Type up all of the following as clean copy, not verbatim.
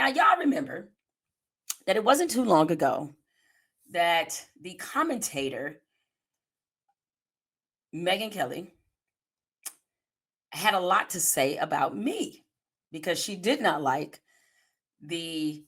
Now, y'all remember that it wasn't too long ago that the commentator, Megyn Kelly, had a lot to say about me because she did not like the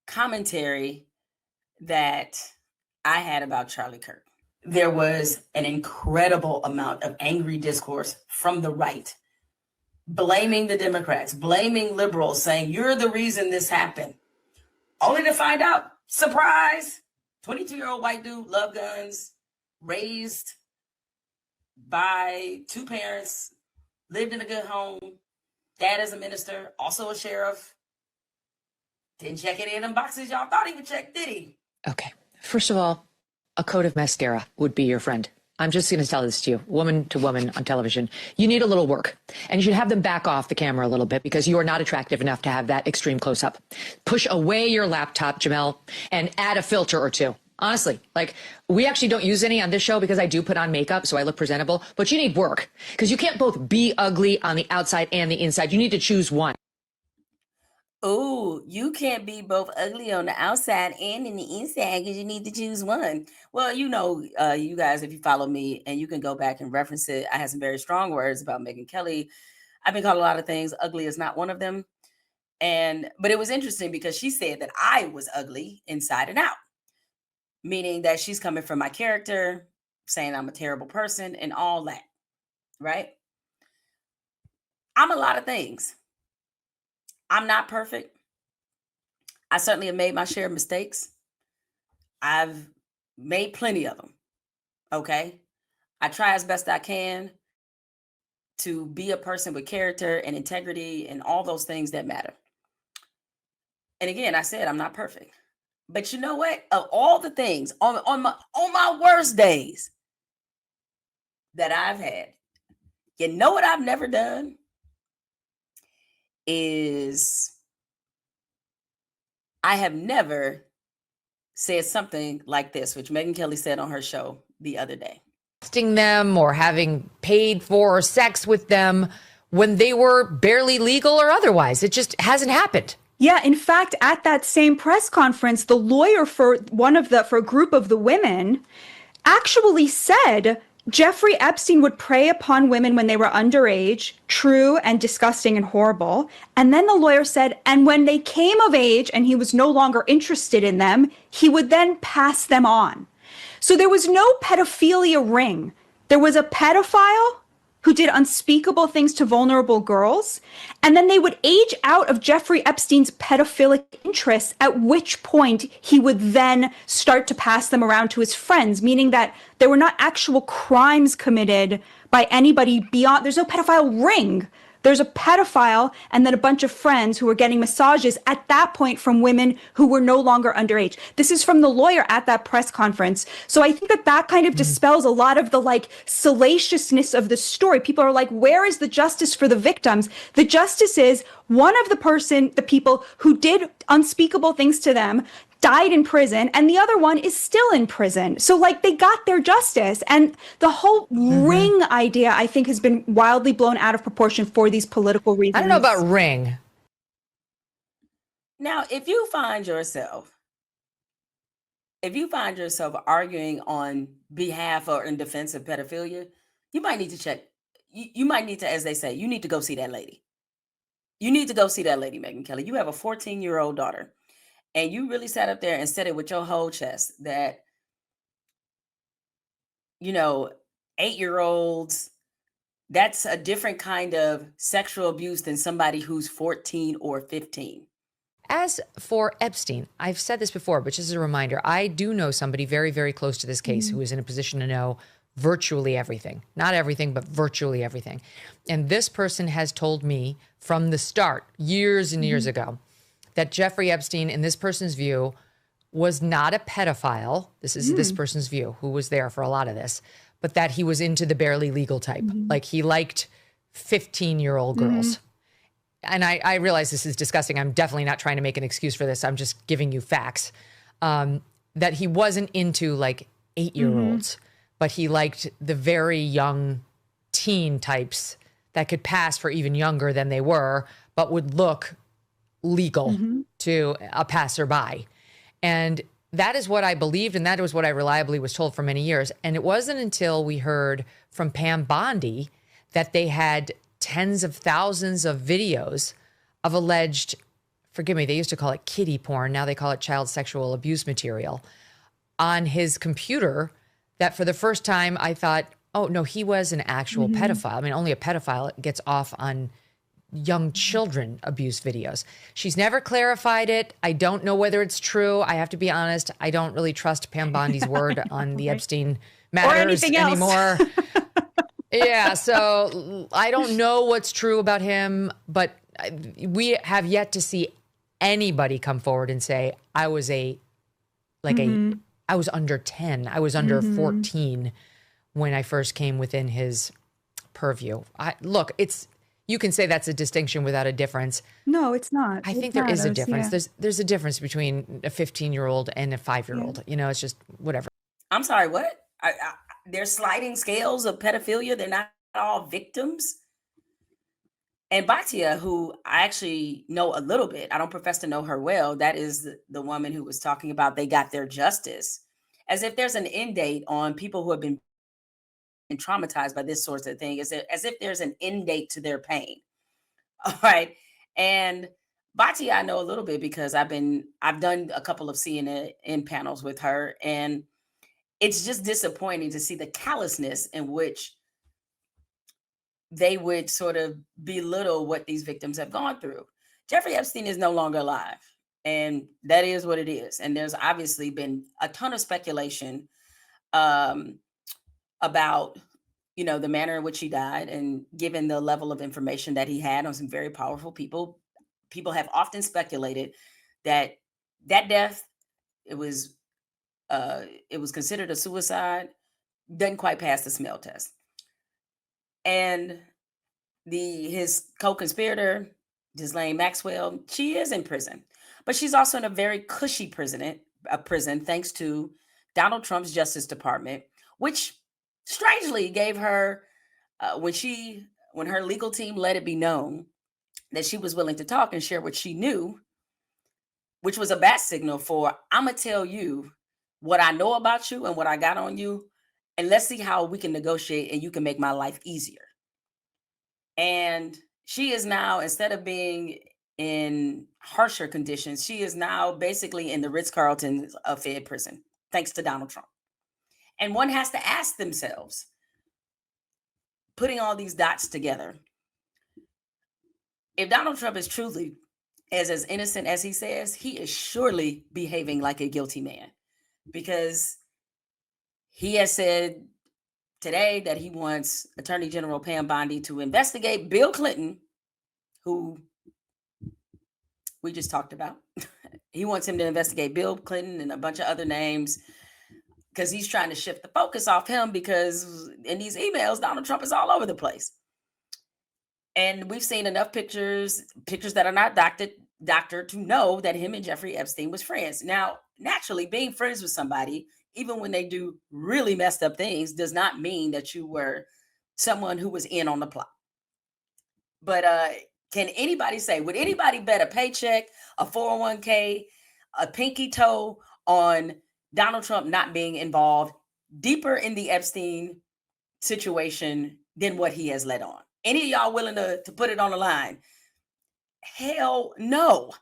commentary that I had about Charlie Kirk. There was an incredible amount of angry discourse from the right, blaming the Democrats, blaming liberals, saying, you're the reason this happened. Only to find out, surprise, 22-year-old white dude, love guns, raised by two parents, lived in a good home, dad is a minister, also a sheriff. Didn't check any of them boxes y'all thought he would check, did he? Okay. First of all, a coat of mascara would be your friend. I'm just going to tell this to you, woman to woman on television. You need a little work, and you should have them back off the camera a little bit because you are not attractive enough to have that extreme close-up. Push away your laptop, Jemele, and add a filter or two. Honestly, like, we actually don't use any on this show because I do put on makeup, so I look presentable, but you need work because you can't both be ugly on the outside and the inside. You need to choose one. Oh, you can't be both ugly on the outside and in the inside because you need to choose one. Well, you know, you guys, if you follow me and you can go back and reference it, I had some very strong words about Megyn Kelly. I've been called a lot of things. Ugly is not one of them. But it was interesting because she said that I was ugly inside and out, meaning that she's coming from my character, saying I'm a terrible person and all that, right? I'm a lot of things. I'm not perfect. I certainly have made my share of mistakes. I've made plenty of them. Okay. I try as best I can to be a person with character and integrity and all those things that matter. And again, I said I'm not perfect. But you know what? Of all the things on my worst days that I've had, you know what I've never done is I have never said something like this, which Megyn Kelly said on her show the other day. Them or having paid for sex with them when they were barely legal or otherwise. It just hasn't happened. Yeah, in fact, at that same press conference, the lawyer for a group of the women actually said Jeffrey Epstein would prey upon women when they were underage, true and disgusting and horrible. And then the lawyer said, and when they came of age and he was no longer interested in them, he would then pass them on. So there was no pedophilia ring. There was a pedophile who did unspeakable things to vulnerable girls. And then they would age out of Jeffrey Epstein's pedophilic interests, at which point he would then start to pass them around to his friends, meaning that there were not actual crimes committed by anybody beyond. There's no pedophile ring. There's a pedophile and then a bunch of friends who were getting massages at that point from women who were no longer underage. This is from the lawyer at that press conference. So I think that kind of dispels a lot of the salaciousness of the story. People are like, where is the justice for the victims? The justice is one of the people who did unspeakable things to them died in prison, and the other one is still in prison. So they got their justice. And the whole ring idea, I think, has been wildly blown out of proportion for these political reasons. I don't know about ring. Now, if you find yourself arguing on behalf or in defense of pedophilia, you might need to check. You might need to, as they say, you need to go see that lady. You need to go see that lady, Megyn Kelly. You have a 14-year-old daughter. And you really sat up there and said it with your whole chest that, 8-year-olds, that's a different kind of sexual abuse than somebody who's 14 or 15. As for Epstein, I've said this before, but just as a reminder, I do know somebody very, very close to this case who is in a position to know virtually everything. Not everything, but virtually everything. And this person has told me from the start, years and years ago, that Jeffrey Epstein, in this person's view, was not a pedophile. This is this person's view, who was there for a lot of this, but that he was into the barely legal type. Like he liked 15-year-old girls. And I realize this is disgusting. I'm definitely not trying to make an excuse for this. I'm just giving you facts. That he wasn't into 8-year-olds, but he liked the very young teen types that could pass for even younger than they were, but would look legal to a passerby. And that is what I believed, and that was what I reliably was told for many years. And it wasn't until we heard from Pam Bondi that they had tens of thousands of videos of alleged, forgive me, they used to call it kiddie porn, now they call it child sexual abuse material, on his computer, that for the first time I thought, oh, no, he was an actual pedophile. I mean, only a pedophile gets off on young children abuse videos. She's never clarified it. I don't know whether it's true. I have to be honest. I don't really trust Pam Bondi's word on the Epstein matters anymore. Yeah, so I don't know what's true about him, but we have yet to see anybody come forward and say, I was I was under 10. I was under 14 when I first came within his purview. Look, you can say that's a distinction without a difference. No, it's not. I think there is a difference. Yeah. There's a difference between a 15-year-old and a 5-year-old. You know, it's just whatever. I'm sorry, what? There's sliding scales of pedophilia. They're not all victims. And Batya, who I actually know a little bit, I don't profess to know her well. That is the woman who was talking about they got their justice. As if there's an end date on people who have been traumatized by this sort of thing, as if there's an end date to their pain. All right. And Batya, I know a little bit because I've done a couple of CNN panels with her, and it's just disappointing to see the callousness in which they would sort of belittle what these victims have gone through. Jeffrey Epstein is no longer alive, and that is what it is. And there's obviously been a ton of speculation about, the manner in which he died, and given the level of information that he had on some very powerful people have often speculated that death, it was considered a suicide, doesn't quite pass the smell test. And his co-conspirator, Ghislaine Maxwell, she is in prison, but she's also in a very cushy prison thanks to Donald Trump's Justice Department, which strangely gave her, when her legal team let it be known that she was willing to talk and share what she knew, which was a bat signal for, I'm going to tell you what I know about you and what I got on you, and let's see how we can negotiate and you can make my life easier. And she is now, instead of being in harsher conditions, she is now basically in the Ritz-Carlton Fed prison, thanks to Donald Trump. And one has to ask themselves, putting all these dots together, if Donald Trump is truly as innocent as he says, he is surely behaving like a guilty man, because he has said today that he wants Attorney General Pam Bondi to investigate Bill Clinton, who we just talked about. He wants him to investigate Bill Clinton and a bunch of other names, because he's trying to shift the focus off him, because in these emails, Donald Trump is all over the place. And we've seen enough pictures that are not doctored to know that him and Jeffrey Epstein was friends. Now, naturally, being friends with somebody, even when they do really messed up things, does not mean that you were someone who was in on the plot. But can anybody say, would anybody bet a paycheck, a 401k, a pinky toe on Donald Trump not being involved deeper in the Epstein situation than what he has let on? Any of y'all willing to put it on the line? Hell no.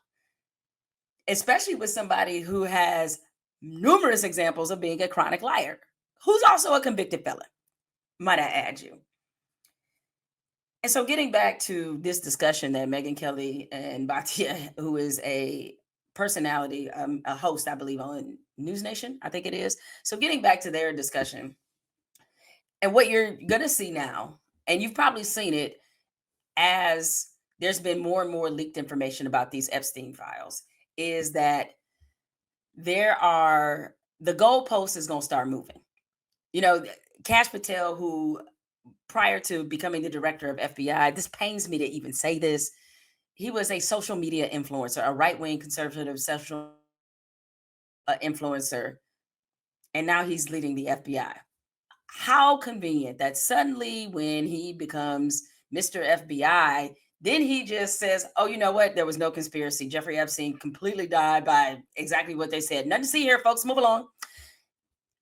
Especially with somebody who has numerous examples of being a chronic liar, who's also a convicted felon, might I add you. And so getting back to this discussion that Megyn Kelly and Batya, who is a personality, a host, I believe, on NewsNation, I think it is. So getting back to their discussion, and what you're going to see now, and you've probably seen it as there's been more and more leaked information about these Epstein files, is that the goalpost is going to start moving. Kash Patel, who prior to becoming the director of FBI, this pains me to even say this, he was a social media influencer, a right-wing conservative social influencer, and now he's leading the FBI. How convenient that suddenly when he becomes Mr. FBI, Then he just says, oh, you know what? There was no conspiracy. Jeffrey Epstein completely died by exactly what they said. Nothing to see here, folks. Move along.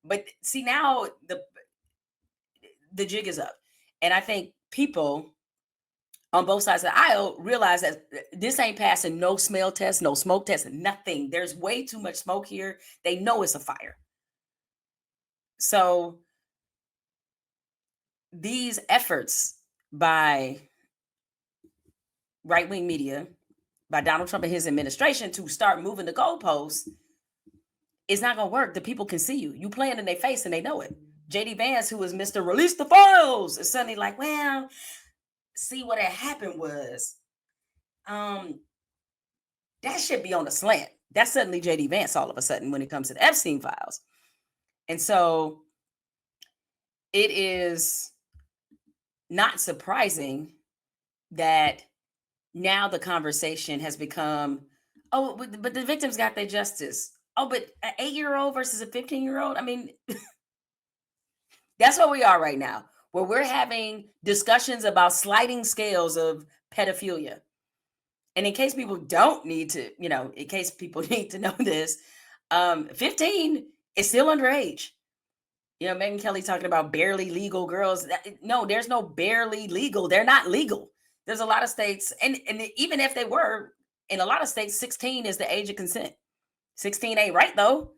But see, now the jig is up. And I think people on both sides of the aisle realize that this ain't passing no smell test, no smoke test, nothing. There's way too much smoke here. They know it's a fire. So these efforts by right-wing media, by Donald Trump and his administration to start moving the goalposts is not going to work. The people can see you. You playing in their face and they know it. JD Vance, who was Mr. Release the Files, is suddenly like, well, see what had happened was that should be on a slant. That's suddenly JD Vance all of a sudden when it comes to the Epstein files. And so it is not surprising that now the conversation has become, oh, but the victims got their justice. Oh, but an 8-year-old versus a 15-year-old. I mean, that's what we are right now, where we're having discussions about sliding scales of pedophilia. And in case people don't need to, in case people need to know this, 15 is still underage. Megyn Kelly talking about barely legal girls. No, there's no barely legal. They're not legal. There's a lot of states, and even if they were, in a lot of states, 16 is the age of consent. 16 ain't right, though.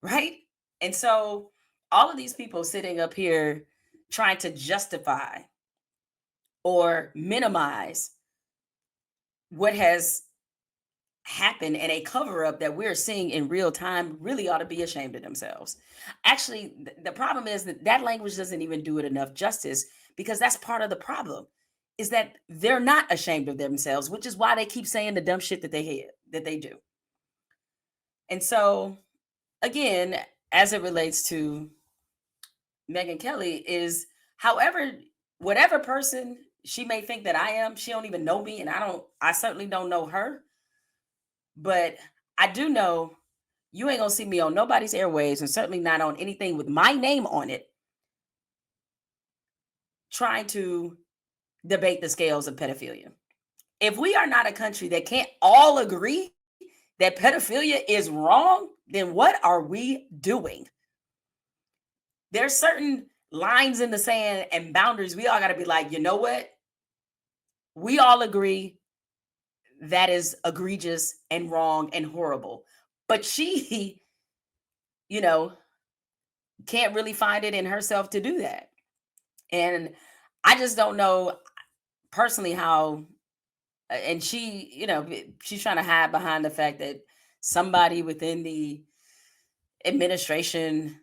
Right? And so all of these people sitting up here trying to justify or minimize what has happened and a cover-up that we're seeing in real time really ought to be ashamed of themselves. Actually, the problem is that language doesn't even do it enough justice, because that's part of the problem, is that they're not ashamed of themselves, which is why they keep saying the dumb shit that they do. And so, again, as it relates to Megyn Kelly, is whatever person she may think that I am, she don't even know me, and I certainly don't know her. But I do know you ain't gonna see me on nobody's airwaves, and certainly not on anything with my name on it, trying to debate the scales of pedophilia. If we are not a country that can't all agree that pedophilia is wrong, then what are we doing? There's certain lines in the sand and boundaries we all got to be like, you know what? We all agree that is egregious and wrong and horrible. But she, can't really find it in herself to do that. And I just don't know personally how, and she, she's trying to hide behind the fact that somebody within the administration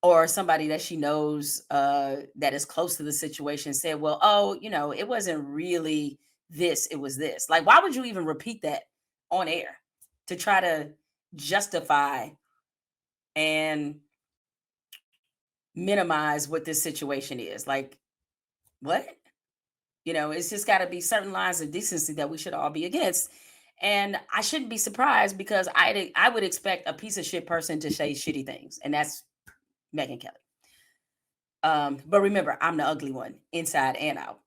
or somebody that she knows that is close to the situation said, well, oh, it wasn't really this, it was this. Like, why would you even repeat that on air to try to justify and minimize what this situation is? Like, what? It's just got to be certain lines of decency that we should all be against. And I shouldn't be surprised, because I would expect a piece of shit person to say shitty things, and that's Megyn Kelly. But remember, I'm the ugly one, inside and out.